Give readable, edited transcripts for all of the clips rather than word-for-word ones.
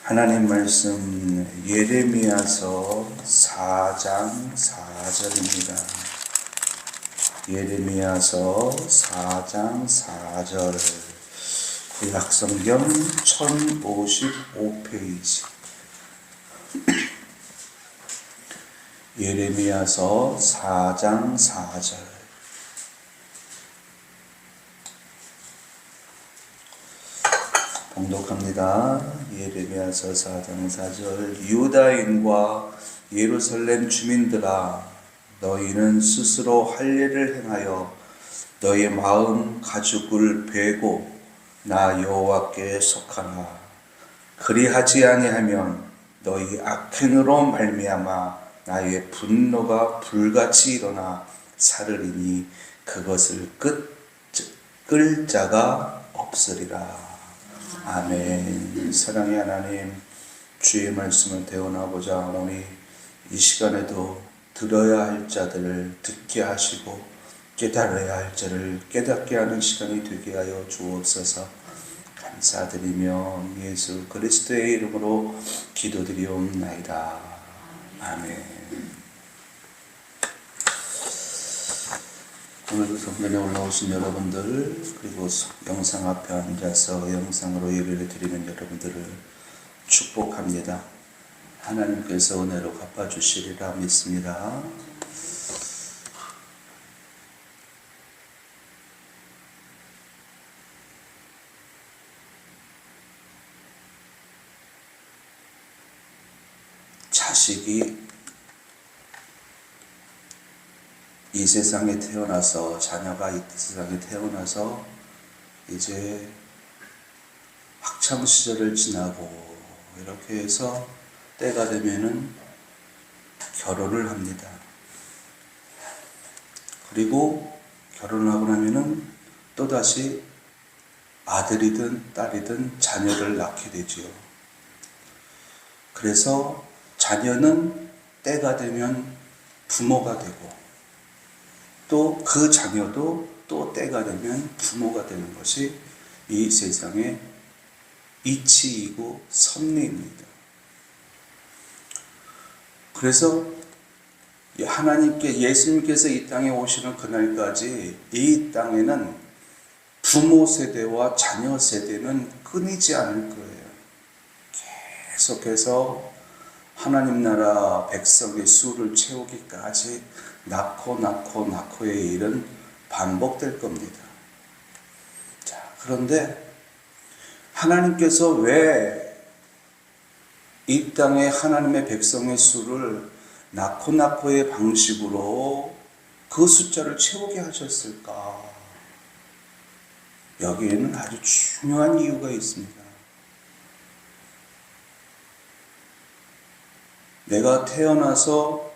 하나님 말씀 예레미야서 4장 4절입니다. 예레미야서 4장 4절 구약성경 1055페이지 예레미야서 4장 4절 봉독합니다. 예레미야서 4장 4절 유다인과 예루살렘 주민들아 너희는 스스로 할 일을 행하여 너희 마음 가죽을 베고 나 여호와께 속하라. 그리하지 아니하면 너희 악행으로 말미암아 나의 분노가 불같이 일어나 사르리니 그것을 끌 자가 없으리라. 아멘. 사랑의 하나님, 주의 말씀을 대원하고자 오늘 이 시간에도 들어야 할 자들을 듣게 하시고 깨달아야 할 자를 깨닫게 하는 시간이 되게 하여 주옵소서. 감사드리며 예수 그리스도의 이름으로 기도드리옵나이다. 아멘. 오늘도 성전에 올라오신 여러분들, 그리고 영상 앞에 앉아서 영상으로 예배를 드리는 여러분들을 축복합니다. 하나님께서 은혜로 갚아주시리라 믿습니다. 자식이 이 세상에 태어나서, 자녀가 이 세상에 태어나서 이제 학창시절을 지나고 이렇게 해서 때가 되면은 결혼을 합니다. 그리고 결혼하고 나면은 또다시 아들이든 딸이든 자녀를 낳게 되지요. 그래서 자녀는 때가 되면 부모가 되고 또 그 자녀도 또 때가 되면 부모가 되는 것이 이 세상의 이치이고 섭리입니다. 그래서 하나님께, 예수님께서 이 땅에 오시는 그날까지 이 땅에는 부모 세대와 자녀 세대는 끊이지 않을 거예요. 계속해서 하나님 나라 백성의 수를 채우기까지 낳고의 일은 반복될 겁니다. 자, 그런데 하나님께서 왜 이 땅에 하나님의 백성의 수를 낳고의 방식으로 그 숫자를 채우게 하셨을까? 여기에는 아주 중요한 이유가 있습니다. 내가 태어나서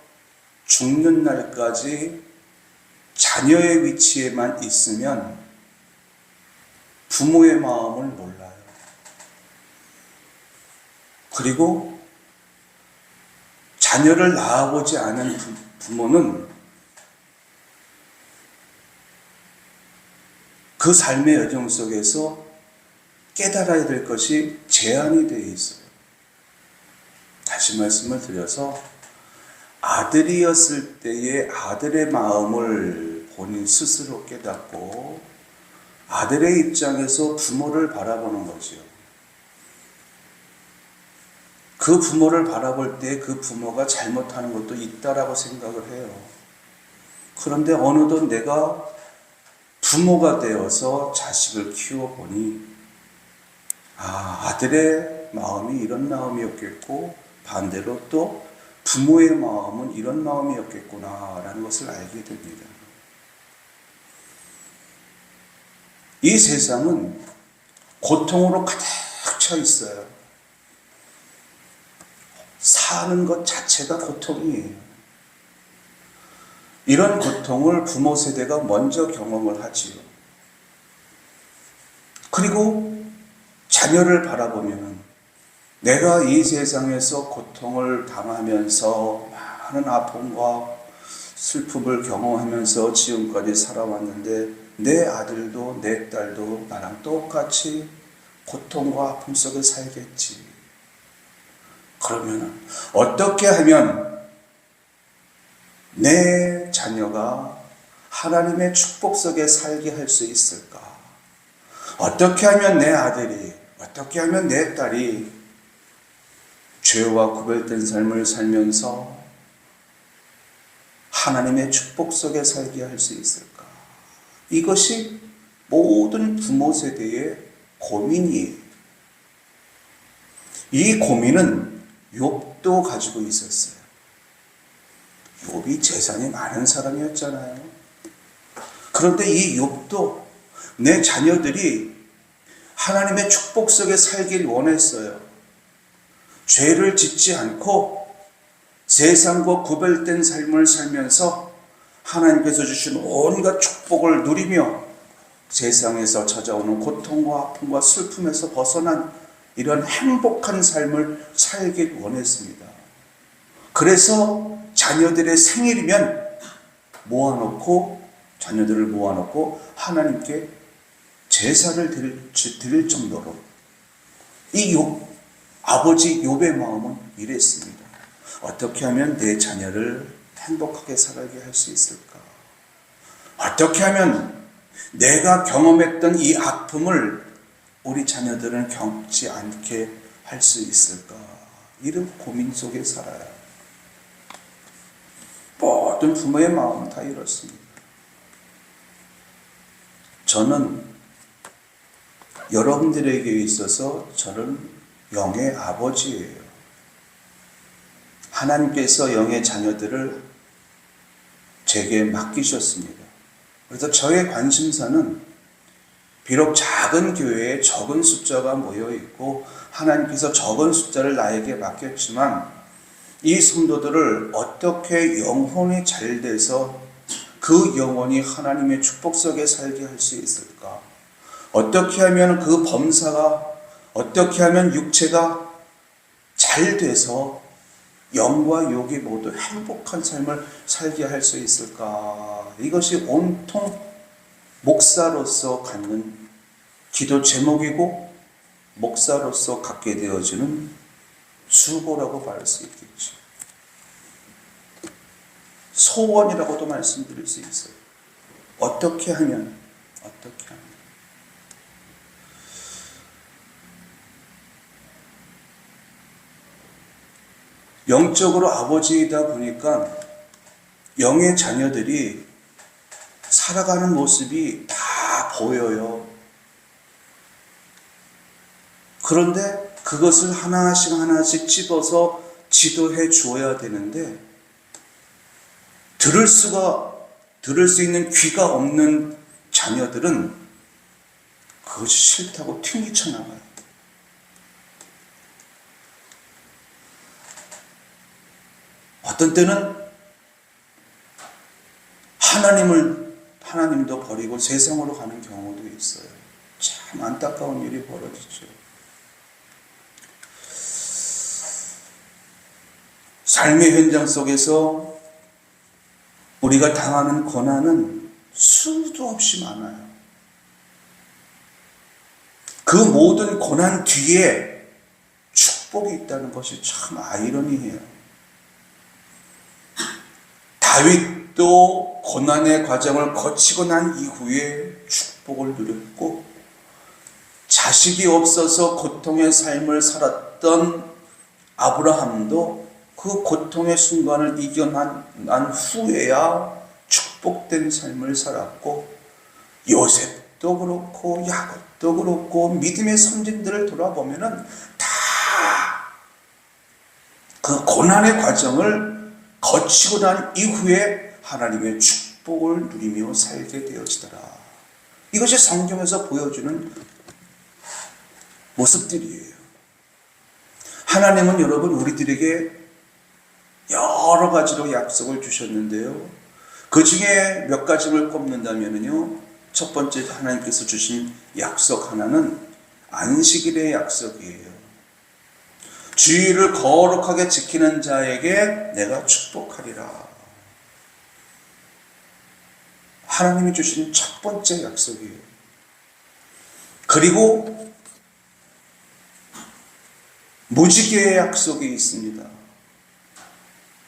죽는 날까지 자녀의 위치에만 있으면 부모의 마음을 몰라요. 그리고 자녀를 낳아보지 않은 부모는 그 삶의 여정 속에서 깨달아야 될 것이 제한이 되어 있어요. 다시 말씀을 드려서 아들이었을 때의 아들의 마음을 본인 스스로 깨닫고 아들의 입장에서 부모를 바라보는 거죠. 그 부모를 바라볼 때 그 부모가 잘못하는 것도 있다라고 생각을 해요. 그런데 어느덧 내가 부모가 되어서 자식을 키워보니 아들의 마음이 이런 마음이었겠고 반대로 또 부모의 마음은 이런 마음이었겠구나라는 것을 알게 됩니다. 이 세상은 고통으로 가득 차 있어요. 사는 것 자체가 고통이에요. 이런 고통을 부모 세대가 먼저 경험을 하지요. 그리고 자녀를 바라보면 내가 이 세상에서 고통을 당하면서 많은 아픔과 슬픔을 경험하면서 지금까지 살아왔는데 내 아들도 내 딸도 나랑 똑같이 고통과 아픔 속에 살겠지. 그러면 어떻게 하면 내 자녀가 하나님의 축복 속에 살게 할 수 있을까? 어떻게 하면 내 아들이, 어떻게 하면 내 딸이 죄와 구별된 삶을 살면서 하나님의 축복 속에 살게 할 수 있을까? 이것이 모든 부모 세대의 고민이에요. 이 고민은 욥도 가지고 있었어요. 욥이 재산이 많은 사람이었잖아요. 그런데 이 욥도 내 자녀들이 하나님의 축복 속에 살길 원했어요. 죄를 짓지 않고 세상과 구별된 삶을 살면서 하나님께서 주신 온갖 축복을 누리며 세상에서 찾아오는 고통과 아픔과 슬픔에서 벗어난 이런 행복한 삶을 살길 원했습니다. 그래서 자녀들의 생일이면 자녀들을 모아놓고 하나님께 제사를 드릴 정도로 이 아버지 욥의 마음은 이랬습니다. 어떻게 하면 내 자녀를 행복하게 살게 할 수 있을까? 어떻게 하면 내가 경험했던 이 아픔을 우리 자녀들은 겪지 않게 할 수 있을까? 이런 고민 속에 살아요. 모든 부모의 마음은 다 이렇습니다. 저는 여러분들에게 있어서 저는 영의 아버지예요. 하나님께서 영의 자녀들을 제게 맡기셨습니다. 그래서 저의 관심사는 비록 작은 교회에 적은 숫자가 모여 있고 하나님께서 적은 숫자를 나에게 맡겼지만 이 성도들을 어떻게 영혼이 잘 돼서 그 영혼이 하나님의 축복 속에 살게 할 수 있을까? 어떻게 하면 그 범사가, 어떻게 하면 육체가 잘 돼서 영과 육이 모두 행복한 삶을 살게 할 수 있을까? 이것이 온통 목사로서 갖는 기도 제목이고 목사로서 갖게 되어지는 수고라고 말할 수 있겠죠. 소원이라고도 말씀드릴 수 있어요. 어떻게 하면 영적으로 아버지이다 보니까 영의 자녀들이 살아가는 모습이 다 보여요. 그런데 그것을 하나씩 집어서 지도해 주어야 되는데 들을 수 있는 귀가 없는 자녀들은 그것이 싫다고 튕기쳐 나가요. 어떤 때는 하나님도 버리고 세상으로 가는 경우도 있어요. 참 안타까운 일이 벌어지죠. 삶의 현장 속에서 우리가 당하는 고난은 수도 없이 많아요. 그 모든 고난 뒤에 축복이 있다는 것이 참 아이러니해요. 다윗도 고난의 과정을 거치고 난 이후에 축복을 누렸고 자식이 없어서 고통의 삶을 살았던 아브라함도 그 고통의 순간을 이겨난 후에야 축복된 삶을 살았고 요셉도 그렇고 야곱도 그렇고 믿음의 선진들을 돌아보면은 다 그 고난의 과정을 거치고 난 이후에 하나님의 축복을 누리며 살게 되어지더라. 이것이 성경에서 보여주는 모습들이에요. 하나님은 여러분 우리들에게 여러 가지로 약속을 주셨는데요. 그 중에 몇 가지를 꼽는다면요. 첫 번째 하나님께서 주신 약속 하나는 안식일의 약속이에요. 주일을 거룩하게 지키는 자에게 내가 축복하리라. 하나님이 주신 첫 번째 약속이에요. 그리고 무지개의 약속이 있습니다.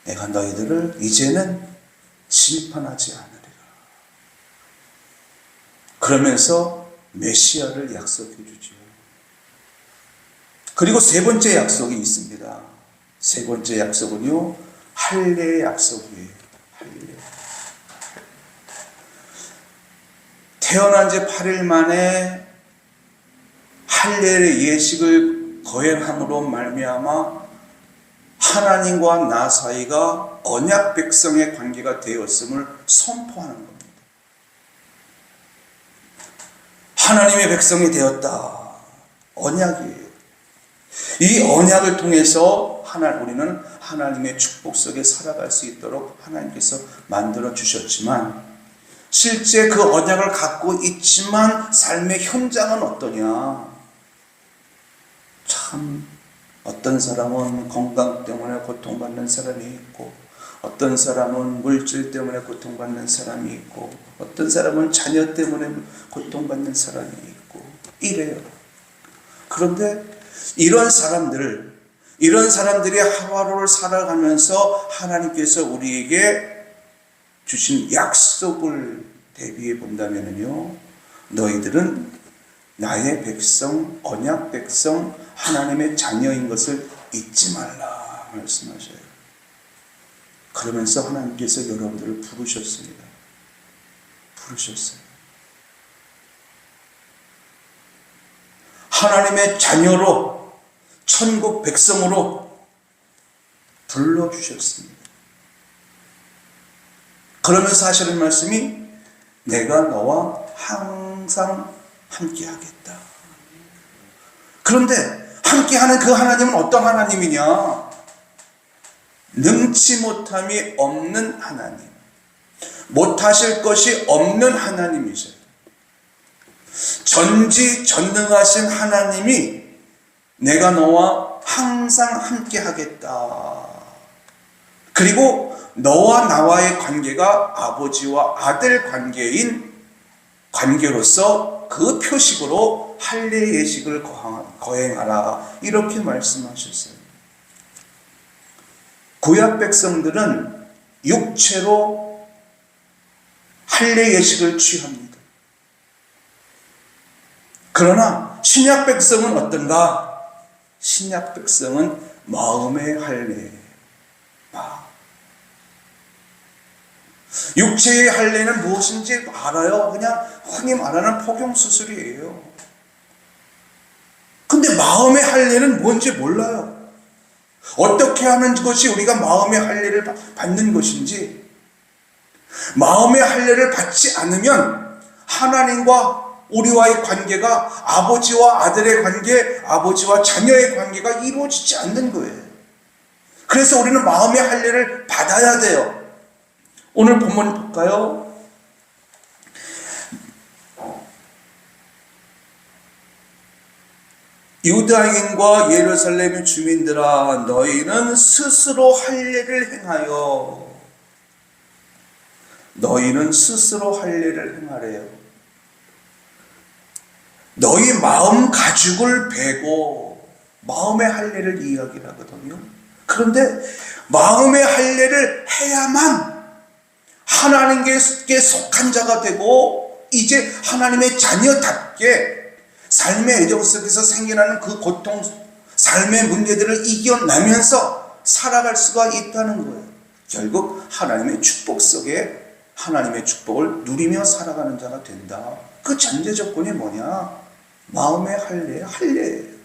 내가 너희들을 이제는 심판하지 않으리라. 그러면서 메시아를 약속해 주죠. 그리고 세 번째 약속이 있습니다. 세 번째 약속은요, 할례의 약속이에요. 할례. 태어난 지 8일 만에 할례의 예식을 거행함으로 말미암아 하나님과 나 사이가 언약 백성의 관계가 되었음을 선포하는 겁니다. 하나님의 백성이 되었다. 언약이에요. 이 언약을 통해서 우리는 하나님의 축복 속에 살아갈 수 있도록 하나님께서 만들어 주셨지만, 실제 그 언약을 갖고 있지만 삶의 현장은 어떠냐? 참, 어떤 사람은 건강 때문에 고통받는 사람이 있고, 어떤 사람은 물질 때문에 고통받는 사람이 있고, 어떤 사람은 자녀 때문에 고통받는 사람이 있고, 이래요. 그런데 이런 사람들이 하루하루를 살아가면서 하나님께서 우리에게 주신 약속을 대비해 본다면요, 너희들은 나의 백성, 언약 백성, 하나님의 자녀인 것을 잊지 말라 말씀하셔요. 그러면서 하나님께서 여러분들을 부르셨습니다. 부르셨어요. 하나님의 자녀로, 천국 백성으로 불러주셨습니다. 그러면서 하시는 말씀이, 내가 너와 항상 함께하겠다. 그런데 함께하는 그 하나님은 어떤 하나님이냐? 능치 못함이 없는 하나님, 못하실 것이 없는 하나님이세요. 전지전능하신 하나님이 내가 너와 항상 함께하겠다. 그리고 너와 나와의 관계가 아버지와 아들 관계로서 그 표식으로 할례 예식을 거행하라, 이렇게 말씀하셨어요. 구약 백성들은 육체로 할례 예식을 취합니다. 그러나 신약 백성은 어떤가? 신약 백성은 마음의 할례. 육체의 할례는 무엇인지 알아요. 그냥 흔히 말하는 포경수술이에요. 근데 마음의 할례는 뭔지 몰라요. 어떻게 하는 것이 우리가 마음의 할례를 받는 것인지, 마음의 할례를 받지 않으면 하나님과 우리와의 관계가, 아버지와 아들의 관계, 아버지와 자녀의 관계가 이루어지지 않는 거예요. 그래서 우리는 마음의 할례를 받아야 돼요. 오늘 본문 볼까요? 유다인과 예루살렘 주민들아, 너희는 스스로 할례를 행하여, 너희는 스스로 할례를 행하래요. 너희 마음 가죽을 베고, 마음의 할례를 이야기를 하거든요. 그런데 마음의 할례를 해야만 하나님께 속한 자가 되고, 이제 하나님의 자녀답게 삶의 애정 속에서 생겨나는 그 고통, 삶의 문제들을 이겨내면서 살아갈 수가 있다는 거예요. 결국 하나님의 축복 속에 하나님의 축복을 누리며 살아가는 자가 된다. 그 전제 조건이 뭐냐? 마음의 할례예요.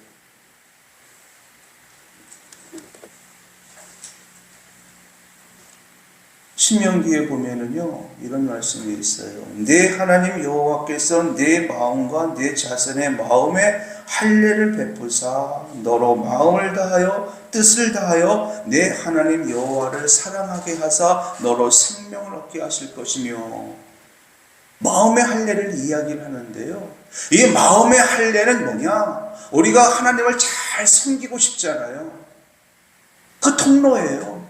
신명기에 보면은요, 이런 말씀이 있어요. 내 하나님 여호와께서 내 마음과 내 자손의 마음에 할례를 베푸사 너로 마음을 다하여 뜻을 다하여 내 하나님 여호와를 사랑하게 하사 너로 생명을 얻게 하실 것이며, 마음의 할례를 이야기를 하는데요. 이 마음의 할례는 뭐냐? 우리가 하나님을 잘 섬기고 싶잖아요. 그 통로예요.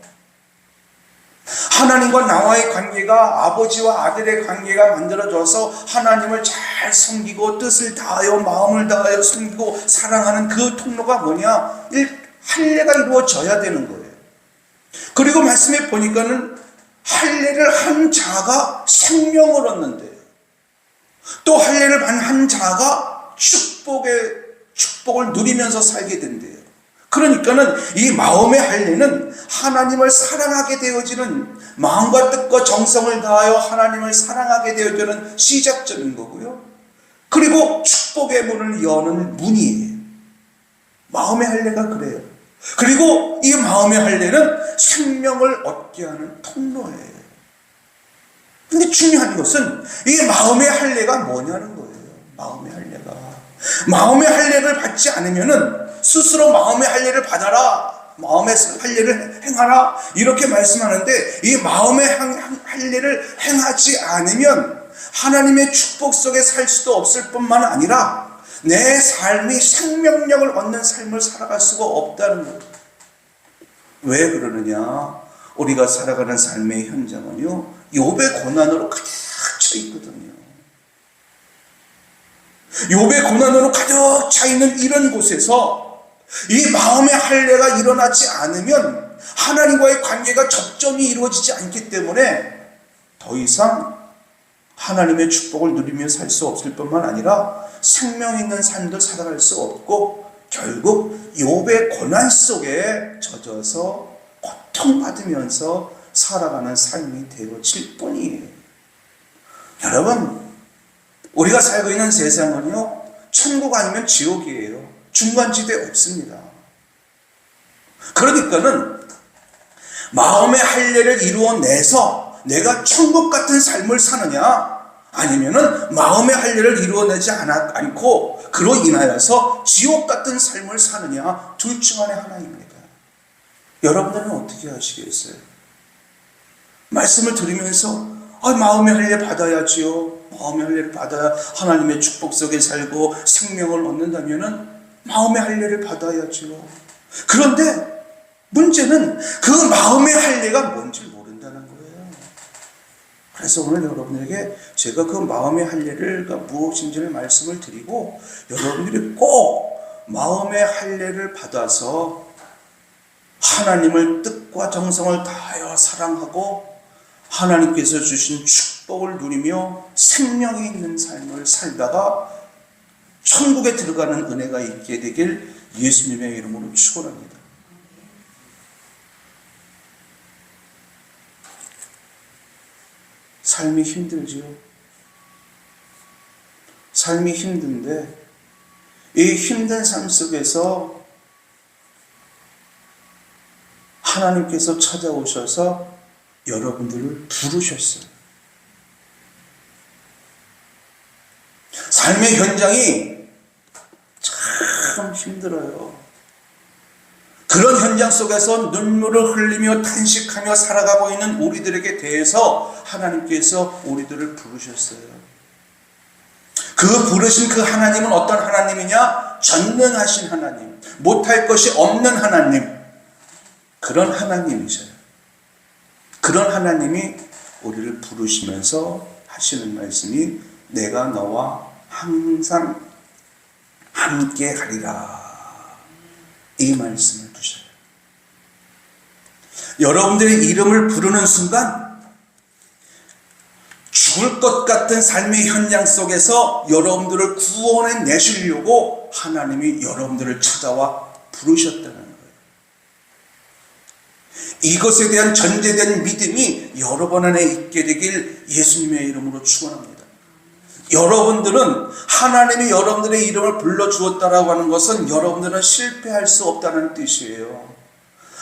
하나님과 나와의 관계가, 아버지와 아들의 관계가 만들어져서 하나님을 잘 섬기고 뜻을 다하여 마음을 다하여 섬기고 사랑하는 그 통로가 뭐냐? 할례가 이루어져야 되는 거예요. 그리고 말씀에 보니까는 할례를 한 자가 생명을 얻는데요. 또 할례를 한 자가 축복을 누리면서 살게 된대요. 그러니까는 이 마음의 할례는 하나님을 사랑하게 되어지는, 마음과 뜻과 정성을 다하여 하나님을 사랑하게 되어지는 시작점인 거고요. 그리고 축복의 문을 여는 문이에요. 마음의 할례가 그래요. 그리고 이 마음의 할례는 생명을 얻게 하는 통로예요. 근데 중요한 것은 이 마음의 할례가 뭐냐는 거예요. 마음의 할례를 받지 않으면은 스스로 마음의 할례를 받아라, 마음의 할례를 행하라 이렇게 말씀하는데, 이 마음의 할례를 행하지 않으면 하나님의 축복 속에 살 수도 없을 뿐만 아니라 내 삶이 생명력을 얻는 삶을 살아갈 수가 없다는 거예요. 왜 그러느냐? 우리가 살아가는 삶의 현장은요, 욥의 고난으로 가득 차 있거든요. 욥의 고난으로 가득 차 있는 이런 곳에서 이 마음의 할례가 일어나지 않으면 하나님과의 관계가 접점이 이루어지지 않기 때문에 더 이상 하나님의 축복을 누리며 살 수 없을 뿐만 아니라 생명 있는 삶도 살아갈 수 없고, 결국 욥의 고난 속에 젖어서 고통받으면서 살아가는 삶이 되어질 뿐이에요. 여러분, 우리가 살고 있는 세상은요, 천국 아니면 지옥이에요. 중간지대 없습니다. 그러니까는 마음의 할례를 이루어내서 내가 천국 같은 삶을 사느냐, 아니면은 마음의 할례를 이루어내지 않고 그로 인하여서 지옥 같은 삶을 사느냐, 둘 중 안에 하나입니다. 여러분들은 어떻게 하시겠어요? 말씀을 들으면서 마음의 할례 받아야지요. 마음의 할례를 받아야 하나님의 축복 속에 살고 생명을 얻는다면은 마음의 할례를 받아야지요. 그런데 문제는 그 마음의 할례가 뭔지 모른다는 거예요. 그래서 오늘 여러분에게 제가 그 마음의 할례가 무엇인지를 말씀을 드리고, 여러분들이 꼭 마음의 할례를 받아서 하나님을 뜻과 정성을 다하여 사랑하고 하나님께서 주신 축복을 누리며 생명이 있는 삶을 살다가 천국에 들어가는 은혜가 있게 되길 예수님의 이름으로 축원합니다. 삶이 힘들지요. 삶이 힘든데 이 힘든 삶 속에서 하나님께서 찾아오셔서 여러분들을 부르셨어요. 삶의 현장이 참 힘들어요. 그런 현장 속에서 눈물을 흘리며 탄식하며 살아가고 있는 우리들에게 대해서 하나님께서 우리들을 부르셨어요. 그 부르신 그 하나님은 어떤 하나님이냐? 전능하신 하나님, 못할 것이 없는 하나님, 그런 하나님이셔요. 그런 하나님이 우리를 부르시면서 하시는 말씀이 내가 너와 항상 함께 하리라, 이 말씀을 주셔요. 여러분들의 이름을 부르는 순간 죽을 것 같은 삶의 현장 속에서 여러분들을 구원해 내시려고 하나님이 여러분들을 찾아와 부르셨다는 거예요. 이것에 대한 전제된 믿음이 여러분 안에 있게 되길 예수님의 이름으로 축원합니다. 여러분들은 하나님이 여러분들의 이름을 불러주었다라고 하는 것은 여러분들은 실패할 수 없다는 뜻이에요.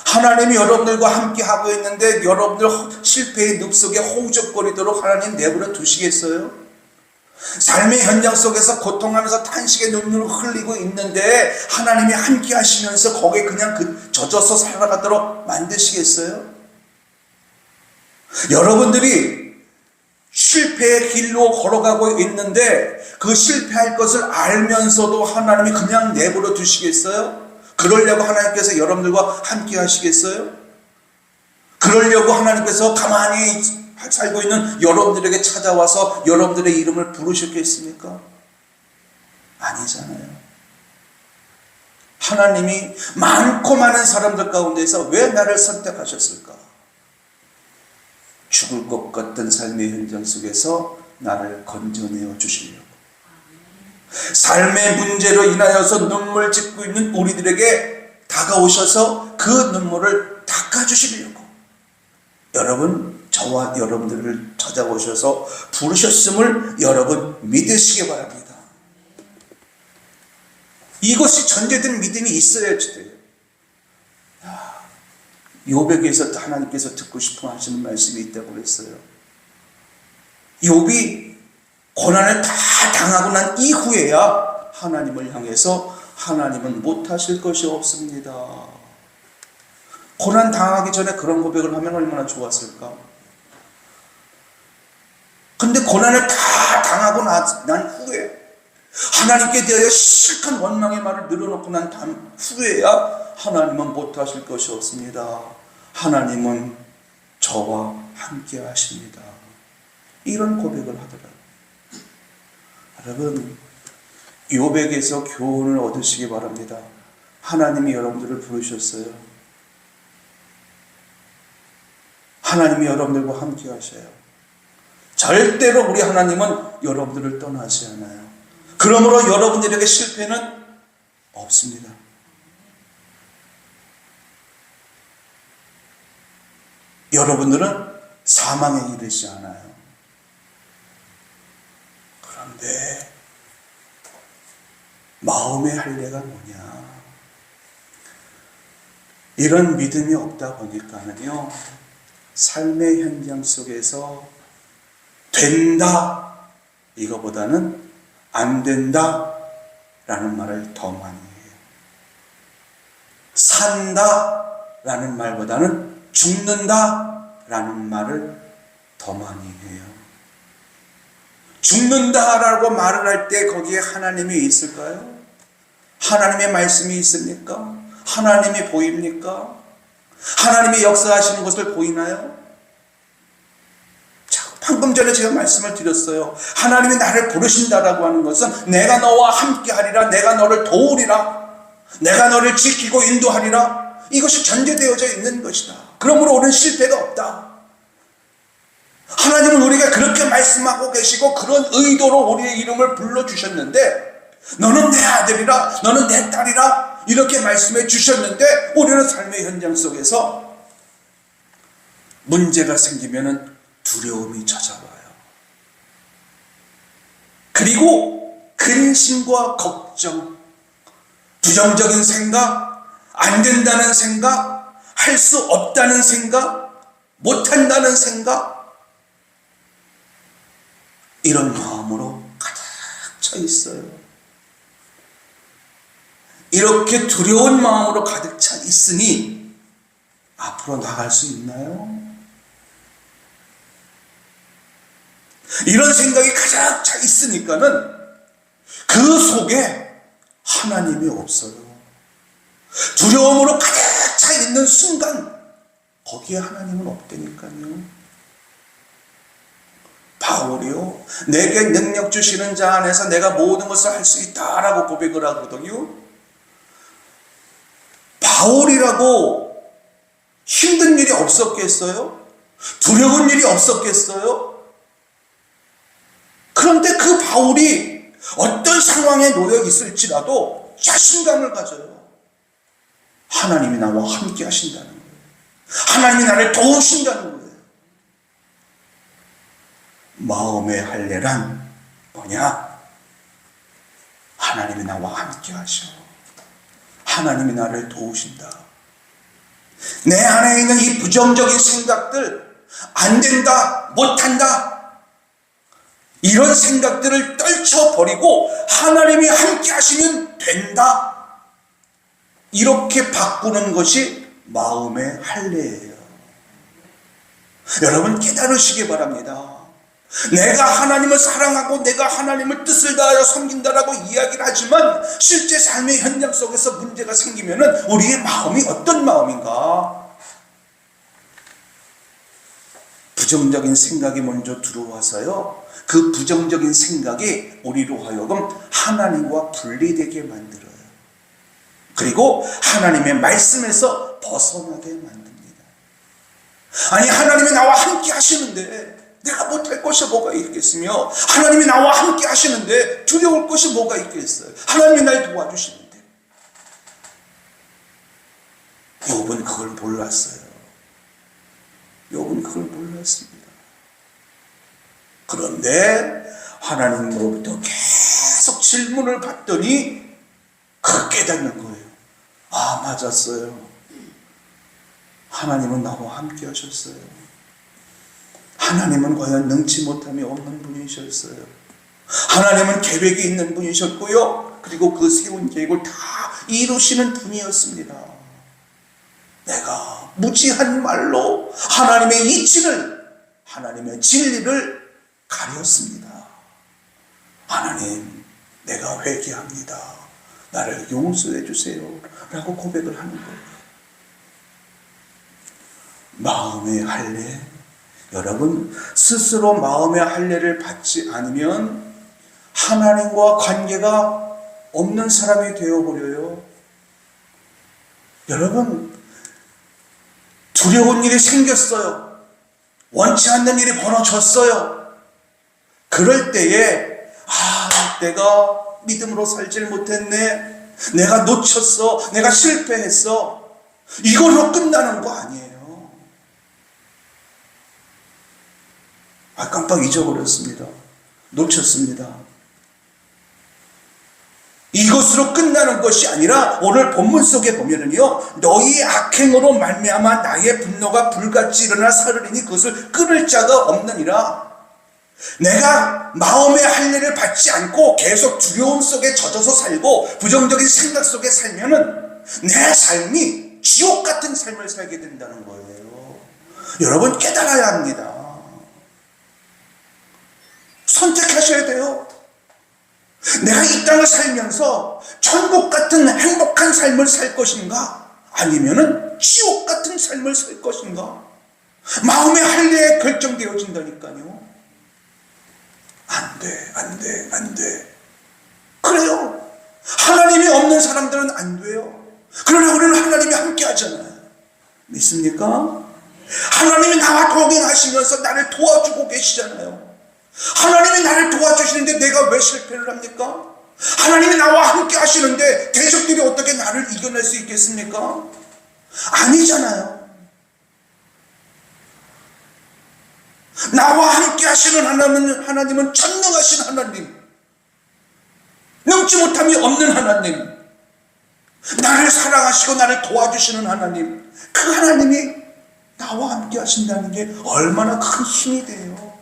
하나님이 여러분들과 함께 하고 있는데 여러분들 실패의 늪 속에 허우적거리도록 하나님 내버려 두시겠어요? 삶의 현장 속에서 고통하면서 탄식의 눈물을 흘리고 있는데 하나님이 함께 하시면서 거기에 그냥 젖어서 살아가도록 만드시겠어요? 여러분들이 실패의 길로 걸어가고 있는데 그 실패할 것을 알면서도 하나님이 그냥 내버려 두시겠어요? 그러려고 하나님께서 여러분들과 함께 하시겠어요? 그러려고 하나님께서 가만히 살고 있는 여러분들에게 찾아와서 여러분들의 이름을 부르셨겠습니까? 아니잖아요. 하나님이 많고 많은 사람들 가운데서 왜 나를 선택하셨을까? 죽을 것 같던 삶의 현장 속에서 나를 건져내어 주시려고. 삶의 문제로 인하여서 눈물 짓고 있는 우리들에게 다가오셔서 그 눈물을 닦아주시려고. 여러분, 저와 여러분들을 찾아오셔서 부르셨음을 여러분 믿으시기 바랍니다. 이것이 전제된 믿음이 있어야지 돼요. 욥에게서 하나님께서 듣고 싶어 하시는 말씀이 있다고 그랬어요. 욥이 고난을 다 당하고 난 이후에야 하나님을 향해서 하나님은 못하실 것이 없습니다. 고난 당하기 전에 그런 고백을 하면 얼마나 좋았을까? 근데 고난을 다 당하고 난 후에 하나님께 대하여 실컷 원망의 말을 늘어놓고 난 후에야 하나님은 못하실 것이 없습니다. 하나님은 저와 함께 하십니다. 이런 고백을 하더라고요. 여러분, 욥에게서 교훈을 얻으시기 바랍니다. 하나님이 여러분들을 부르셨어요. 하나님이 여러분들과 함께 하셔요. 절대로 우리 하나님은 여러분들을 떠나지 않아요. 그러므로 여러분들에게 실패는 없습니다. 여러분들은 사망에 이르지 않아요. 그런데 마음의 할례가 뭐냐? 이런 믿음이 없다 보니까는요, 삶의 현장 속에서 된다 이거보다는 안 된다 라는 말을 더 많이 해요. 산다 라는 말보다는 죽는다 라는 말을 더 많이 해요. 죽는다 라고 말을 할 때 거기에 하나님이 있을까요? 하나님의 말씀이 있습니까? 하나님이 보입니까? 하나님이 역사하시는 것을 보이나요? 방금 전에 제가 말씀을 드렸어요. 하나님이 나를 부르신다라고 하는 것은 내가 너와 함께 하리라, 내가 너를 도우리라, 내가 너를 지키고 인도하리라, 이것이 전제되어져 있는 것이다. 그러므로 우리는 실패가 없다. 하나님은 우리가 그렇게 말씀하고 계시고 그런 의도로 우리의 이름을 불러주셨는데, 너는 내 아들이라, 너는 내 딸이라 이렇게 말씀해 주셨는데, 우리는 삶의 현장 속에서 문제가 생기면은 두려움이 찾아와요. 그리고 근심과 걱정, 부정적인 생각, 안 된다는 생각, 할 수 없다는 생각, 못한다는 생각, 이런 마음으로 가득 차 있어요. 이렇게 두려운 마음으로 가득 차 있으니 앞으로 나갈 수 있나요? 이런 생각이 가득 차 있으니까는 그 속에 하나님이 없어요. 두려움으로 가득 차 있는 순간 거기에 하나님은 없다니까요. 바울이요, 내게 능력 주시는 자 안에서 내가 모든 것을 할 수 있다라고 고백을 하거든요. 바울이라고 힘든 일이 없었겠어요? 두려운 일이 없었겠어요? 그런데 그 바울이 어떤 상황에 놓여 있을지라도 자신감을 가져요. 하나님이 나와 함께 하신다는 거예요. 하나님이 나를 도우신다는 거예요. 마음의 할례란 뭐냐? 하나님이 나와 함께 하셔. 하나님이 나를 도우신다. 내 안에 있는 이 부정적인 생각들, 안 된다, 못한다, 이런 생각들을 떨쳐버리고 하나님이 함께 하시면 된다, 이렇게 바꾸는 것이 마음의 할례예요. 여러분 깨달으시기 바랍니다. 내가 하나님을 사랑하고 내가 하나님을 뜻을 다하여 섬긴다라고 이야기를 하지만 실제 삶의 현장 속에서 문제가 생기면 우리의 마음이 어떤 마음인가? 부정적인 생각이 먼저 들어와서요, 그 부정적인 생각이 우리로 하여금 하나님과 분리되게 만들어요. 그리고 하나님의 말씀에서 벗어나게 만듭니다. 아니, 하나님이 나와 함께 하시는데 내가 못할 것이 뭐가 있겠으며, 하나님이 나와 함께 하시는데 두려울 것이 뭐가 있겠어요. 하나님이 날 도와주시는데. 욥은 그걸 몰랐어요. 욥은 그걸 몰랐습니다. 그런데 하나님으로부터 계속 질문을 받더니 그 깨닫는 거예요. 아, 맞았어요. 하나님은 나와 함께 하셨어요. 하나님은 과연 능치 못함이 없는 분이셨어요. 하나님은 계획이 있는 분이셨고요, 그리고 그 세운 계획을 다 이루시는 분이었습니다. 내가 무지한 말로 하나님의 이치를, 하나님의 진리를 가렸습니다. 하나님, 내가 회개합니다. 나를 용서해 주세요. 라고 고백을 하는 거예요. 마음의 할례. 여러분, 스스로 마음의 할례를 받지 않으면 하나님과 관계가 없는 사람이 되어버려요. 여러분, 두려운 일이 생겼어요. 원치 않는 일이 벌어졌어요. 그럴 때에 내가 믿음으로 살질 못했네, 내가 놓쳤어, 내가 실패했어, 이걸로 끝나는 거 아니에요. 깜빡 잊어버렸습니다. 놓쳤습니다. 이것으로 끝나는 것이 아니라 오늘 본문 속에 보면은요, 너희 악행으로 말미암아 나의 분노가 불같이 일어나 사르리니 그것을 끊을 자가 없느니라. 내가 마음의 할례를 받지 않고 계속 두려움 속에 젖어서 살고 부정적인 생각 속에 살면은 내 삶이 지옥 같은 삶을 살게 된다는 거예요. 여러분, 깨달아야 합니다. 선택하셔야 돼요. 내가 이 땅을 살면서 천국 같은 행복한 삶을 살 것인가, 아니면은 지옥 같은 삶을 살 것인가. 마음의 할례에 결정되어진다니까요. 안 돼. 그래요. 하나님이 없는 사람들은 안 돼요. 그러나 우리는 하나님이 함께 하잖아요. 믿습니까? 하나님이 나와 동행하시면서 나를 도와주고 계시잖아요. 하나님이 나를 도와주시는데 내가 왜 실패를 합니까? 하나님이 나와 함께 하시는데 대적들이 어떻게 나를 이겨낼 수 있겠습니까? 아니잖아요. 나와 함께 하시는 하나님은 전능하신 하나님, 능치 못함이 없는 하나님, 나를 사랑하시고 나를 도와주시는 하나님, 그 하나님이 나와 함께 하신다는 게 얼마나 큰 힘이 돼요.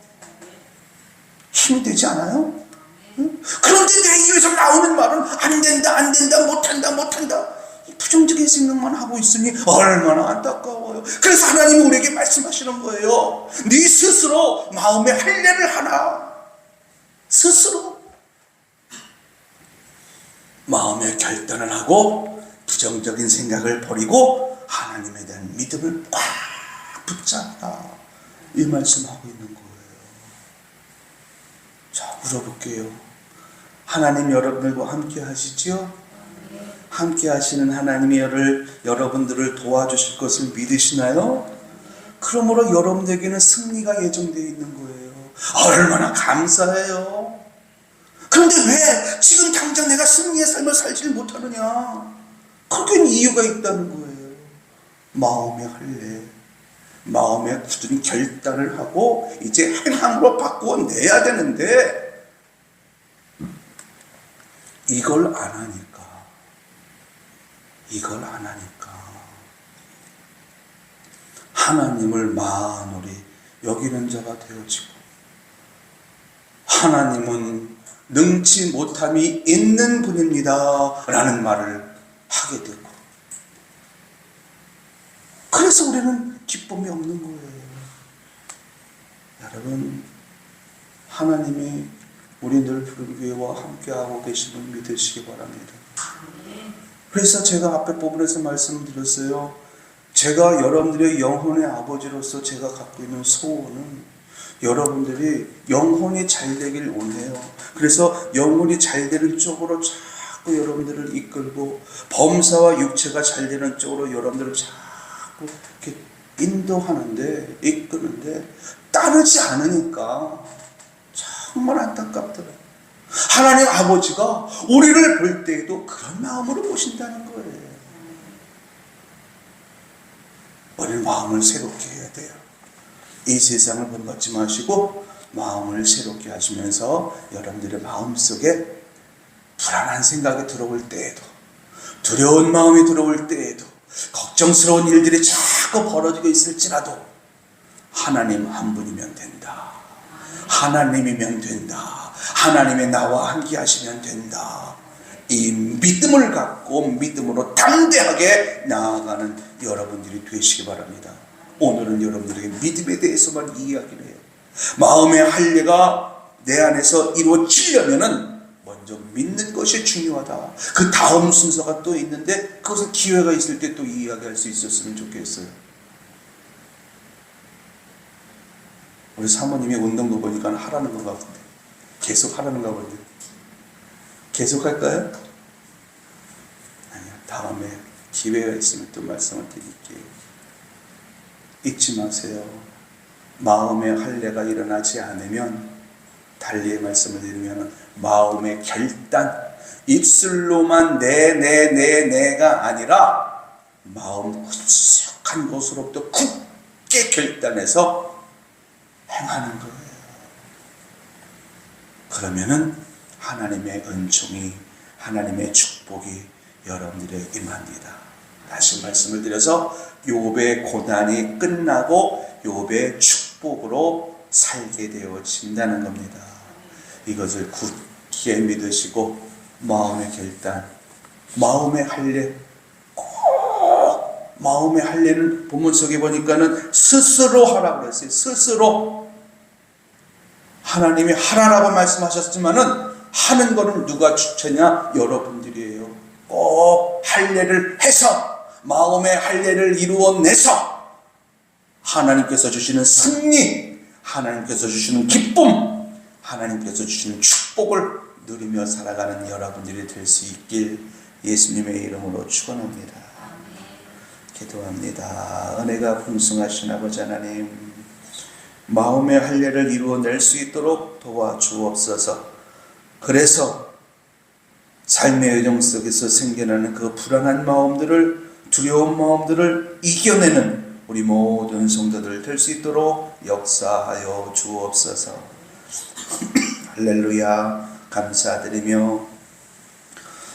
힘이 되지 않아요? 그런데 내 입에서 나오는 말은 안 된다, 못한다. 부정적인 생각만 하고 있으니 얼마나 안타까워요. 그래서 하나님이 우리에게 말씀하시는 거예요. 네 스스로 마음의 할례를 하라. 스스로 마음의 결단을 하고 부정적인 생각을 버리고 하나님에 대한 믿음을 꽉 붙잡라. 이 말씀하고 있는 거예요. 자, 물어볼게요. 하나님 여러분들과 함께 하시죠? 함께 하시는 하나님이 여러분들을 도와주실 것을 믿으시나요? 그러므로 여러분들에게는 승리가 예정되어 있는 거예요. 얼마나 감사해요. 그런데 왜 지금 당장 내가 승리의 삶을 살지를 못하느냐? 거기엔 이유가 있다는 거예요. 마음의 할례, 마음의 굳은 결단을 하고 이제 행함으로 바꾸어내야 되는데 이걸 안 하니까 하나님을 만홀히 여기는 자가 되어지고, 하나님은 능치 못함이 있는 분입니다 라는 말을 하게 되고, 그래서 우리는 기쁨이 없는 거예요. 여러분, 하나님이 우리 늘 푸른교회와 함께하고 계심을 믿으시기 바랍니다. 그래서 제가 앞에 부분에서 말씀드렸어요. 제가 여러분들의 영혼의 아버지로서 제가 갖고 있는 소원은 여러분들이 영혼이 잘 되길 원해요. 그래서 영혼이 잘 되는 쪽으로 자꾸 여러분들을 이끌고 범사와 육체가 잘 되는 쪽으로 여러분들을 자꾸 이렇게 인도하는데, 이끄는데 따르지 않으니까 정말 안타깝더라고요. 하나님 아버지가 우리를 볼 때에도 그런 마음으로 보신다는 거예요. 우리는 마음을 새롭게 해야 돼요. 이 세상을 본받지 마시고 마음을 새롭게 하시면서 여러분들의 마음속에 불안한 생각이 들어올 때에도, 두려운 마음이 들어올 때에도, 걱정스러운 일들이 자꾸 벌어지고 있을지라도 하나님 한 분이면 된다. 하나님이면 된다. 하나님의 나와 함께 하시면 된다. 이 믿음을 갖고 믿음으로 담대하게 나아가는 여러분들이 되시기 바랍니다. 오늘은 여러분들에게 믿음에 대해서만 이야기를 해요. 마음의 할례가 내 안에서 이루어지려면은 먼저 믿는 것이 중요하다. 그 다음 순서가 또 있는데 그것은 기회가 있을 때 또 이야기할 수 있었으면 좋겠어요. 우리 사모님이 운동도 보니까 하라는 것 같은데 계속 하라는가 본데 계속 할까요? 아니요, 다음에 기회가 있으면 또 말씀을 드릴게요. 잊지 마세요. 마음의 할례가 일어나지 않으면, 달리의 말씀을 드리면 마음의 결단, 입술로만 내가 아니라 마음 깊숙한 곳으로부터 굳게 결단해서 행하는 거예요. 그러면은 하나님의 은총이, 하나님의 축복이 여러분들에게 임합니다. 다시 말씀을 드려서 욥의 고난이 끝나고 욥의 축복으로 살게 되어진다는 겁니다. 이것을 굳게 믿으시고 마음의 결단, 마음의 할례, 꼭 마음의 할례는 본문 속에 보니까는 스스로 하라고 그랬어요. 스스로. 하나님이 하라라고 말씀하셨지만은 하는 거는 누가 주체냐? 여러분들이에요. 꼭 할례를 해서, 마음의 할례를 이루어내서 하나님께서 주시는 승리, 하나님께서 주시는 기쁨, 하나님께서 주시는 축복을 누리며 살아가는 여러분들이 될 수 있길 예수님의 이름으로 축원합니다. 기도합니다. 은혜가 풍성하신 아버지 하나님, 마음의 할례를 이루어낼 수 있도록 도와주옵소서. 그래서 삶의 여정 속에서 생겨나는 그 불안한 마음들을, 두려운 마음들을 이겨내는 우리 모든 성도들 될 수 있도록 역사하여 주옵소서. 할렐루야. 감사드리며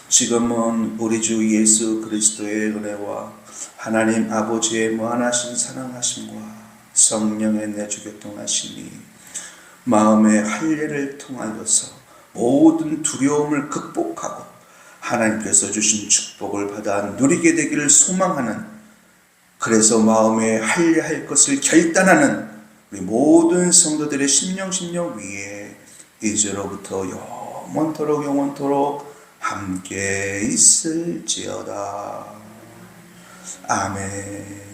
지금은 우리 주 예수 그리스도의 은혜와 하나님 아버지의 무한하신 사랑하심과 성령의 내주 교통하심이 마음의 할례를 통하여서 모든 두려움을 극복하고 하나님께서 주신 축복을 받아 누리게 되기를 소망하는, 그래서 마음에 할례할 것을 결단하는 우리 모든 성도들의 심령 위에 이제로부터 영원토록 함께 있을지어다. 아멘.